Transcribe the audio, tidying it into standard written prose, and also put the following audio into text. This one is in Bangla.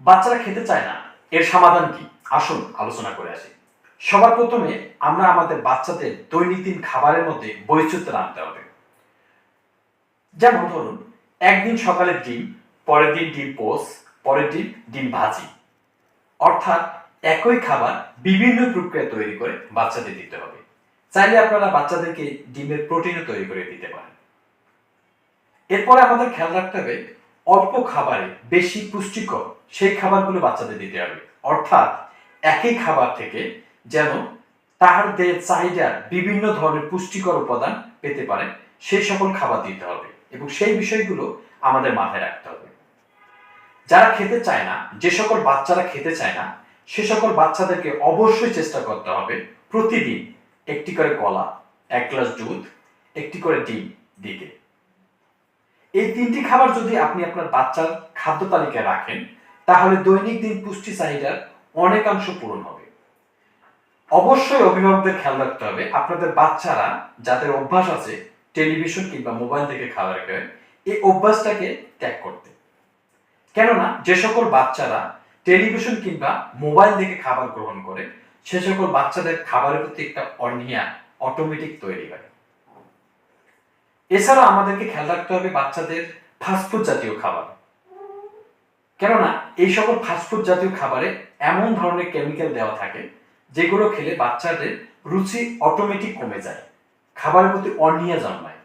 বাচ্চারা খেতে চায় না, এর সমাধান কি? আসুন আলোচনা করে আসি। সবার প্রথমে আমরা আমাদের বাচ্চাদের দৈনন্দিন খাবারের মধ্যে বৈচিত্র্য আনতে হবে। যেমন ধরুন, একদিন সকালে ডিম, পরের দিন ডিম পোস্ট, পরের দিন ডিম ভাজি। অর্থাৎ একই খাবার বিভিন্ন প্রক্রিয়া তৈরি করে বাচ্চাদের দিতে হবে। চাইলে আপনারা বাচ্চাদেরকে ডিমের প্রোটিনও তৈরি করে দিতে পারেন। এরপরে আমাদের খেয়াল রাখতে হবে অল্প খাবারে বেশি পুষ্টিকর সেই খাবারগুলো বাচ্চাদের দিতে হবে। অর্থাৎ একই খাবার থেকে যেন তাদের চাহিদার বিভিন্ন ধরনের পুষ্টিকর উপাদান পেতে পারে সেই সকল খাবার দিতে হবে এবং সেই বিষয়গুলো আমাদের মাথায় রাখতে হবে। যারা খেতে চায় না, যে সকল বাচ্চারা খেতে চায় না, সে সকল বাচ্চাদেরকে অবশ্যই চেষ্টা করতে হবে প্রতিদিন একটি করে কলা, এক গ্লাস দুধ, একটি করে ডিম দিতে। এই তিনটি খাবার যদি আপনি আপনার বাচ্চার খাদ্য তালিকায় রাখেন, তাহলে দৈনিক দিন পুষ্টি চাহিদার অনেকাংশ পূরণ হবে। অবশ্যই অভিভাবকদের খেয়াল রাখতে হবে আপনাদের বাচ্চারা যাদের অভ্যাস আছে টেলিভিশন কিংবা মোবাইল থেকে খাবার খায়, এই অভ্যাসটাকে ত্যাগ করতে। কেননা যে সকল বাচ্চারা টেলিভিশন কিংবা মোবাইল থেকে খাবার গ্রহণ করে, সে সকল বাচ্চাদের খাবারের প্রতি একটা অনীহা অটোমেটিক তৈরি হয়। এছাড়া আমাদেরকে খেয়াল রাখতে হবে বাচ্চাদের ফাস্টফুড জাতীয় খাবার। কেননা এই সকল ফাস্টফুড জাতীয় খাবারে এমন ধরনের কেমিক্যাল দেওয়া থাকে যেগুলো খেলে বাচ্চাদের রুচি অটোমেটিক কমে যায়, খাবারের প্রতি অনীহা জন্মায়।